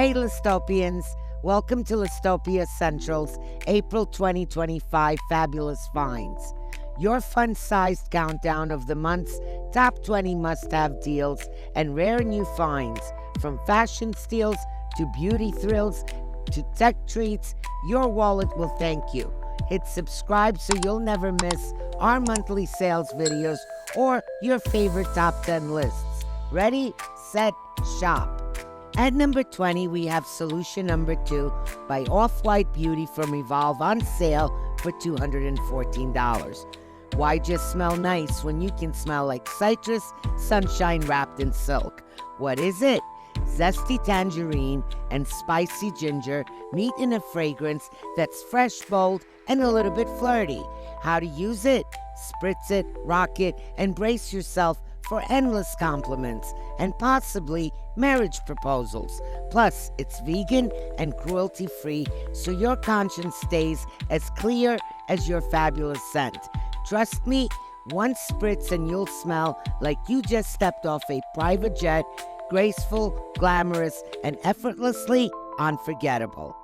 Hey Listopians, welcome to Listopia Central's April 2025 Fabulous Finds. Your fun-sized countdown of the month's top 20 must-have deals and rare new finds. From fashion steals to beauty thrills to tech treats, your wallet will thank you. Hit subscribe so you'll never miss our monthly sales videos or your favorite top 10 lists. Ready, set, shop. At number 20, we have Solution Number 2 by Off-White Beauty from Revolve on sale for $214. Why just smell nice when you can smell like citrus sunshine wrapped in silk? What is it? Zesty tangerine and spicy ginger meet in a fragrance that's fresh, bold, and a little bit flirty. How to use it? Spritz it, rock it, and brace yourself for endless compliments and possibly marriage proposals. Plus, it's vegan and cruelty-free, so your conscience stays as clear as your fabulous scent. Trust me, one spritz and you'll smell like you just stepped off a private jet, graceful, glamorous, and effortlessly unforgettable.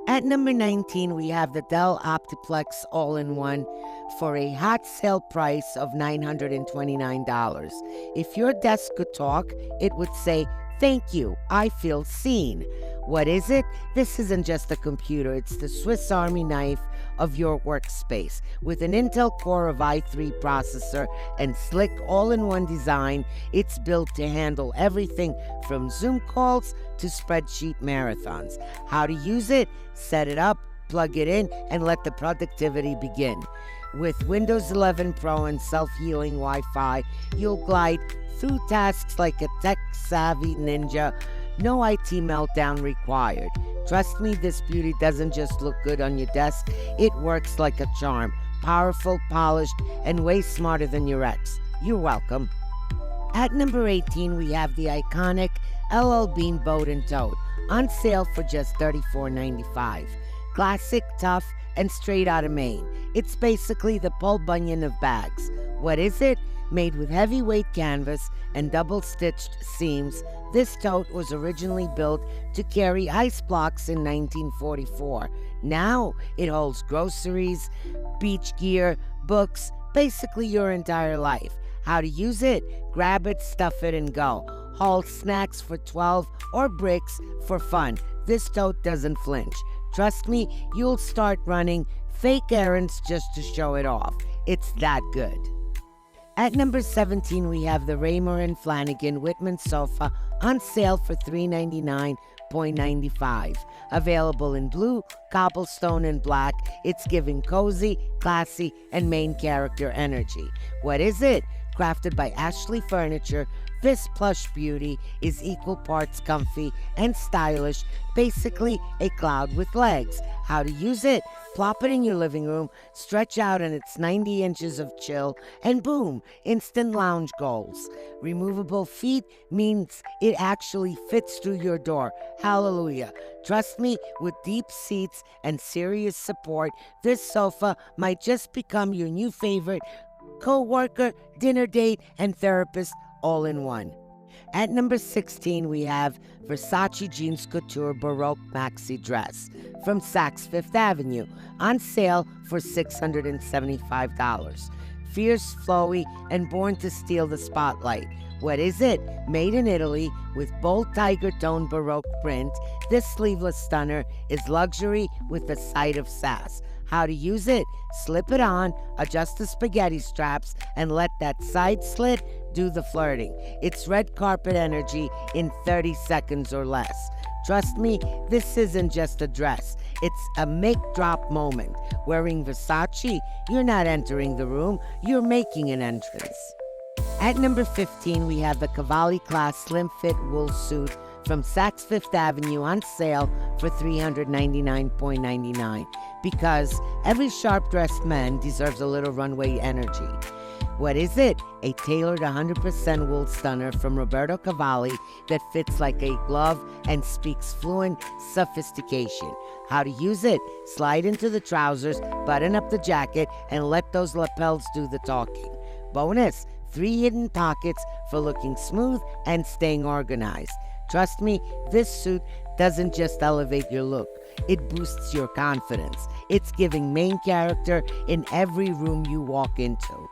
At number 19, we have the Dell Optiplex All-in-One for a hot sale price of $929. If your desk could talk, it would say, "Thank you, I feel seen." What is it? This isn't just a computer, it's the Swiss Army knife of your workspace. With an Intel Core of i3 processor and slick all-in-one design, it's built to handle everything from Zoom calls to spreadsheet marathons. How to use it? Set it up, plug it in, and let the productivity begin. With Windows 11 Pro and self-healing Wi-Fi, you'll glide through tasks like a tech-savvy ninja. No IT meltdown required. Trust me, this beauty doesn't just look good on your desk, it works like a charm. Powerful, polished, and way smarter than your ex. You're welcome. At number 18, we have the iconic LL Bean Boat and Tote, on sale for just $34.95. Classic, tough, and straight out of Maine. It's basically the Paul Bunyan of bags. What is it? Made with heavyweight canvas and double-stitched seams, this tote was originally built to carry ice blocks in 1944. Now it holds groceries, beach gear, books, basically your entire life. How to use it? Grab it, stuff it, and go. Haul snacks for $12 or bricks for fun. This tote doesn't flinch. Trust me, you'll start running fake errands just to show it off. It's that good. At number 17, we have the Raymer and Flanigan Whitman Sofa on sale for $399.95. Available in blue, cobblestone, and black, it's giving cozy, classy, and main character energy. What is it? Crafted by Ashley Furniture, this plush beauty is equal parts comfy and stylish, basically a cloud with legs. How to use it? Plop it in your living room, stretch out in its 90 inches of chill, and boom, instant lounge goals. Removable feet means it actually fits through your door. Hallelujah. Trust me, with deep seats and serious support, this sofa might just become your new favorite co-worker, dinner date, and therapist all in one. At number 16, we have Versace Jeans Couture Baroque Maxi Dress from Saks Fifth Avenue, on sale for $675. Fierce, flowy, and born to steal the spotlight. What is it? Made in Italy with bold tiger tone Baroque print, this sleeveless stunner is luxury with a side of sass. How to use it? Slip it on, adjust the spaghetti straps, and let that side slit do the flirting. It's red carpet energy in 30 seconds or less. Trust me, this isn't just a dress. It's a make-drop moment. Wearing Versace, you're not entering the room, you're making an entrance. At number 15, we have the Cavalli Class Slim Fit Wool Suit from Saks Fifth Avenue on sale for $399.99. Because every sharp-dressed man deserves a little runway energy. What is it? A tailored 100% wool stunner from Roberto Cavalli that fits like a glove and speaks fluent sophistication. How to use it? Slide into the trousers, button up the jacket, and let those lapels do the talking. Bonus, 3 hidden pockets for looking smooth and staying organized. Trust me, this suit doesn't just elevate your look, it boosts your confidence. It's giving main character in every room you walk into.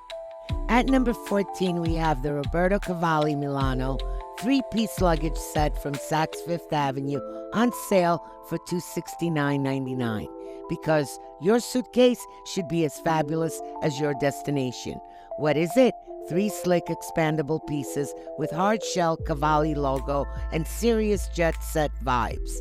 At number 14, we have the Roberto Cavalli Milano 3-piece luggage set from Saks Fifth Avenue on sale for $269.99. Because your suitcase should be as fabulous as your destination. What is it? 3 slick expandable pieces with hard shell Cavalli logo and serious jet set vibes.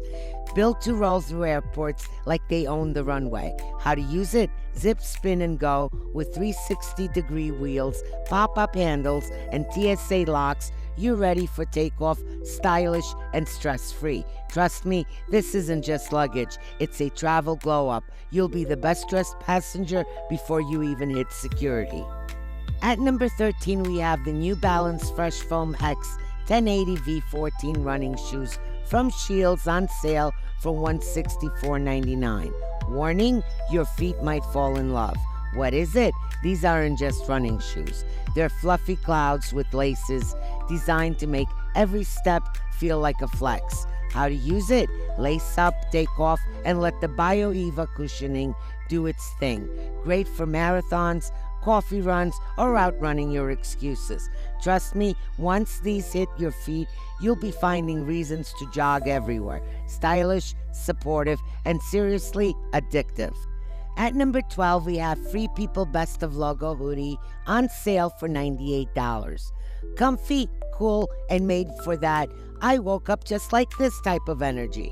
Built to roll through airports like they own the runway. How to use it? Zip, spin, and go with 360-degree wheels, pop-up handles, and TSA locks. You're ready for takeoff, stylish and stress-free. Trust me, this isn't just luggage. It's a travel glow-up. You'll be the best-dressed passenger before you even hit security. At number 13, we have the New Balance Fresh Foam X 1080 V14 running shoes from Shields on sale for $164.99. Warning, your feet might fall in love. What is it? These aren't just running shoes. They're fluffy clouds with laces designed to make every step feel like a flex. How to use it? Lace up, take off, and let the BioEva cushioning do its thing. Great for marathons, coffee runs, or outrunning your excuses. Trust me, once these hit your feet, you'll be finding reasons to jog everywhere. Stylish, supportive, and seriously addictive. At number 12, we have Free People Best of Logo hoodie on sale for $98. Comfy, cool, and made for that I woke up just like this type of energy.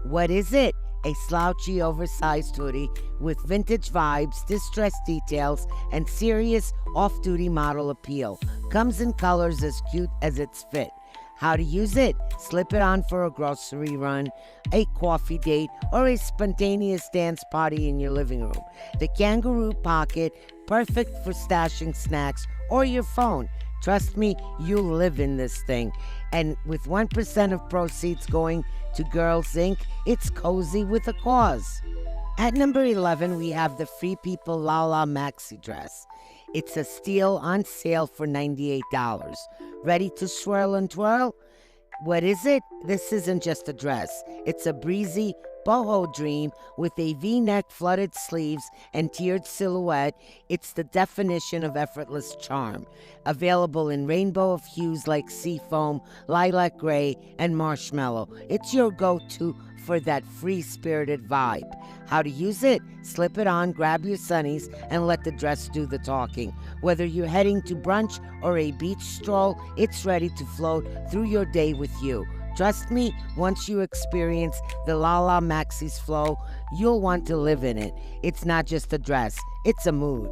What is it? A slouchy, oversized hoodie with vintage vibes, distressed details, and serious off-duty model appeal. Comes in colors as cute as its fit. How to use it? Slip it on for a grocery run, a coffee date, or a spontaneous dance party in your living room. The kangaroo pocket, perfect for stashing snacks or your phone. Trust me, you'll live in this thing. And with 1% of proceeds going to Girls Inc., it's cozy with a cause. At number 11, we have the Free People Lala Maxi Dress. It's a steal on sale for $98. Ready to swirl and twirl? What is it? This isn't just a dress. It's a breezy boho dream with a V-neck, flooded sleeves, and tiered silhouette. It's the definition of effortless charm. Available in rainbow of hues like seafoam, lilac gray, and marshmallow. It's your go-to for that free-spirited vibe. How to use it? Slip it on, grab your sunnies, and let the dress do the talking. Whether you're heading to brunch or a beach stroll, it's ready to float through your day with you. Trust me, once you experience the Lala Maxi's flow, you'll want to live in it. It's not just a dress, it's a mood.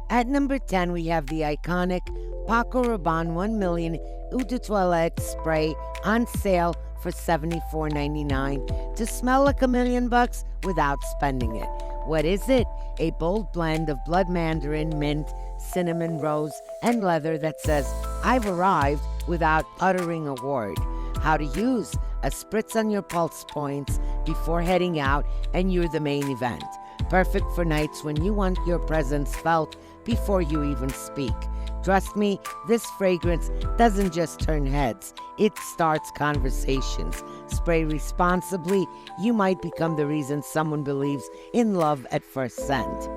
At number 10, we have the iconic Paco Rabanne 1 million Eau de Toilette spray on sale for $74.99 to smell like $1,000,000 without spending it. What is it? A bold blend of blood mandarin, mint, cinnamon, rose, and leather that says, "I've arrived," without uttering a word. How to use? A spritz on your pulse points before heading out, and you're the main event. Perfect for nights when you want your presence felt before you even speak. Trust me, this fragrance doesn't just turn heads, it starts conversations. Spray responsibly, you might become the reason someone believes in love at first scent.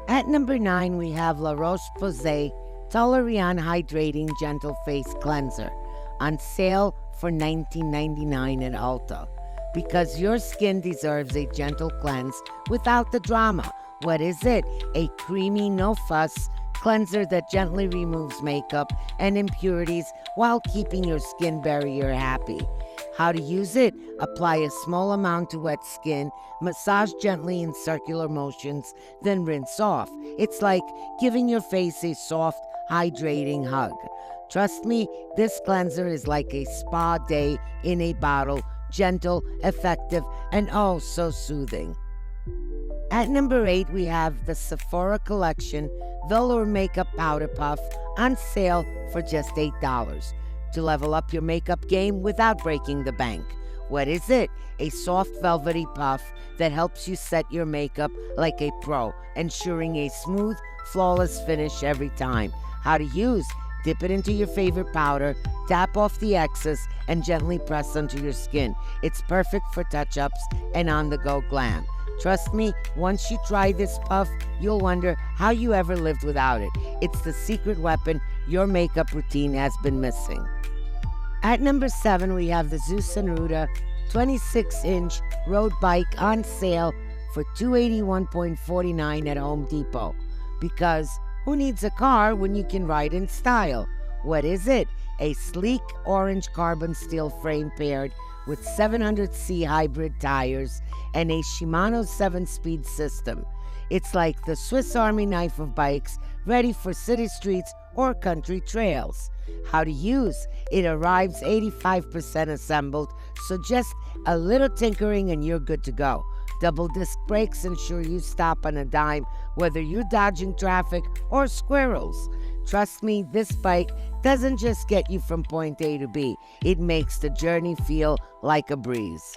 At number 9, we have La Roche-Posay Toleriane Hydrating Gentle Face Cleanser on sale for $19.99 at Ulta. Because your skin deserves a gentle cleanse without the drama. What is it? A creamy, no-fuss cleanser that gently removes makeup and impurities while keeping your skin barrier happy. How to use it? Apply a small amount to wet skin, massage gently in circular motions, then rinse off. It's like giving your face a soft, hydrating hug. Trust me, this cleanser is like a spa day in a bottle, gentle, effective, and oh so soothing. At number 8, we have the Sephora Collection Velour Makeup Powder Puff on sale for just $8 to level up your makeup game without breaking the bank. What is it? A soft velvety puff that helps you set your makeup like a pro, ensuring a smooth, flawless finish every time. How to use? Dip it into your favorite powder, tap off the excess, and gently press onto your skin. It's perfect for touch-ups and on-the-go glam. Trust me, once you try this puff, you'll wonder how you ever lived without it. It's the secret weapon your makeup routine has been missing. At number 7, we have the Zeus Ruda 26-inch road bike on sale for $281.49 at Home Depot. Because who needs a car when you can ride in style? What is it? A sleek orange carbon steel frame paired with 700C hybrid tires and a Shimano 7-speed system. It's like the Swiss Army knife of bikes, ready for city streets or country trails. How to use? It arrives 85% assembled, so just a little tinkering and you're good to go. Double disc brakes ensure you stop on a dime, whether you're dodging traffic or squirrels. Trust me, this bike doesn't just get you from point A to B. It makes the journey feel like a breeze.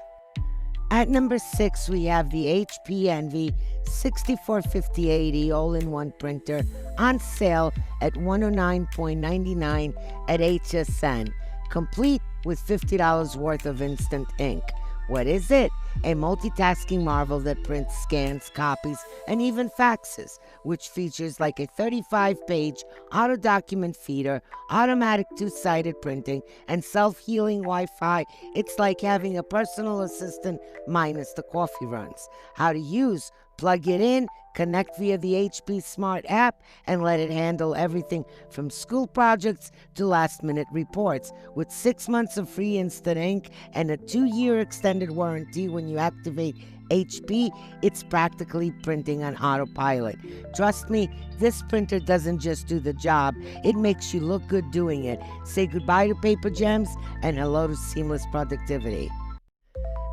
At number 6, we have the HP Envy 645080 all-in-one printer on sale at $109.99 at HSN, complete with $50 worth of instant ink. What is it? A multitasking marvel that prints, scans, copies, and even faxes, which features like a 35-page auto-document feeder, automatic two-sided printing, and self-healing Wi-Fi. It's like having a personal assistant minus the coffee runs. How to use? Plug it in, connect via the HP Smart app, and let it handle everything from school projects to last-minute reports. With 6 months of free instant ink and a 2-year extended warranty when you activate HP, it's practically printing on autopilot. Trust me, this printer doesn't just do the job, it makes you look good doing it. Say goodbye to paper gems and hello to seamless productivity.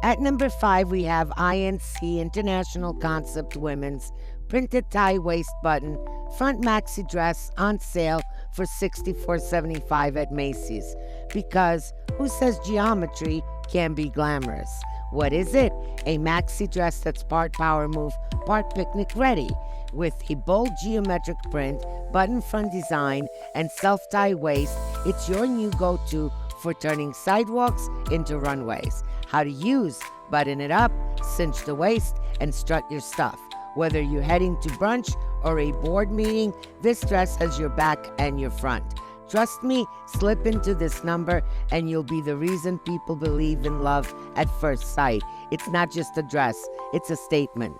At number 5, we have INC International Concept Women's Printed Tie Waist Button Front Maxi Dress on sale for $64.75 at Macy's. Because who says geometry can be glamorous? What is it? A maxi dress that's part power move, part picnic ready. With a bold geometric print, button front design, and self-tie waist, it's your new go-to for turning sidewalks into runways. How to use? Button it up, cinch the waist, and strut your stuff. Whether you're heading to brunch or a board meeting, this dress has your back and your front. Trust me, slip into this number and you'll be the reason people believe in love at first sight. It's not just a dress, it's a statement.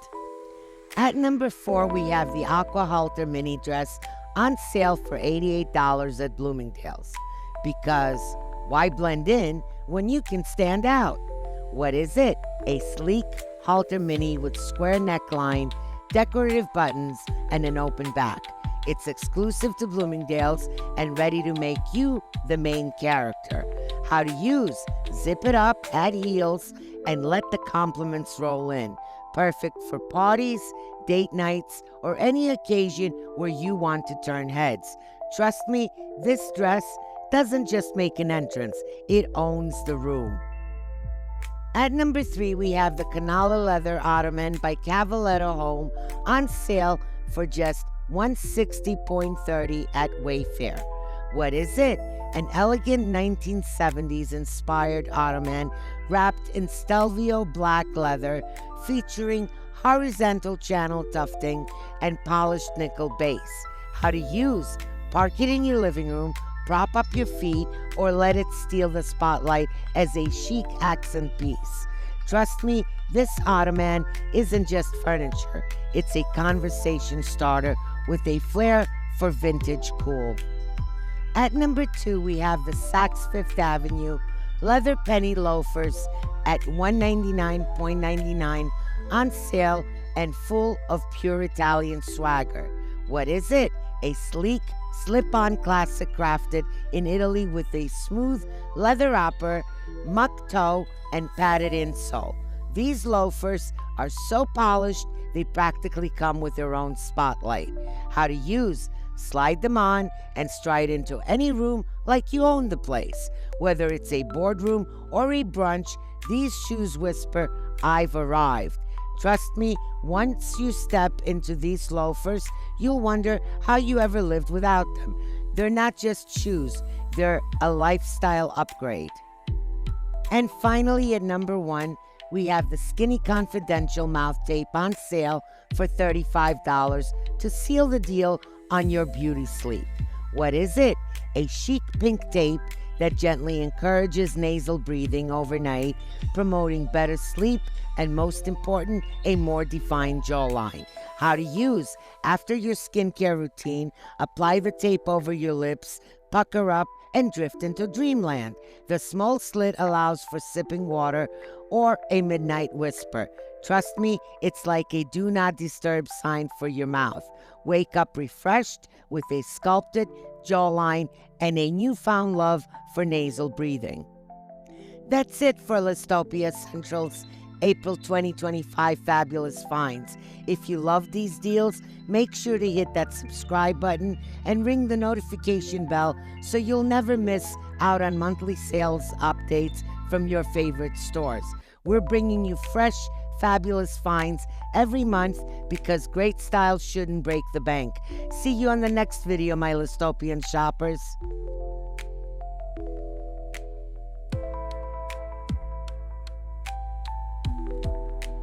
At number 4, we have the Aqua Halter mini dress on sale for $88 at Bloomingdale's. Because why blend in when you can stand out? What is it? A sleek halter mini with square neckline, decorative buttons, and an open back. It's exclusive to Bloomingdale's and ready to make you the main character. How to use? Zip it up, add heels, and let the compliments roll in. Perfect for parties, date nights, or any occasion where you want to turn heads. Trust me, this dress doesn't just make an entrance, it owns the room. At number 3, we have the Canala Leather Ottoman by Cavaletto Home on sale for just $160.30 at Wayfair. What is it? An elegant 1970s inspired ottoman wrapped in Stelvio black leather, featuring horizontal channel tufting and polished nickel base. How to use? Park it in your living room, prop up your feet, or let it steal the spotlight as a chic accent piece. Trust me, this ottoman isn't just furniture. It's a conversation starter with a flair for vintage cool. At number 2, we have the Saks Fifth Avenue leather penny loafers at $199.99 on sale and full of pure Italian swagger. What is it? A sleek, slip-on classic crafted in Italy with a smooth leather upper, muck toe, and padded insole. These loafers are so polished they practically come with their own spotlight. How to use? Slide them on and stride into any room like you own the place. Whether it's a boardroom or a brunch, these shoes whisper, "I've arrived." Trust me, once you step into these loafers, you'll wonder how you ever lived without them. They're not just shoes, they're a lifestyle upgrade. And finally, at number 1, we have the Skinny Confidential Mouth Tape on sale for $35 to seal the deal on your beauty sleep. What is it? A chic pink tape that gently encourages nasal breathing overnight, promoting better sleep and, most important, a more defined jawline. How to use: after your skincare routine, apply the tape over your lips, pucker up, and drift into dreamland. The small slit allows for sipping water or a midnight whisper. Trust me, it's like a do not disturb sign for your mouth. Wake up refreshed with a sculpted jawline and a newfound love for nasal breathing. That's it for Listopia Central's April 2025 Fabulous Finds. If you love these deals, make sure to hit that subscribe button and ring the notification bell so you'll never miss out on monthly sales updates from your favorite stores. We're bringing you fresh, fabulous finds every month because great style shouldn't break the bank. See you on the next video, my Listopian shoppers.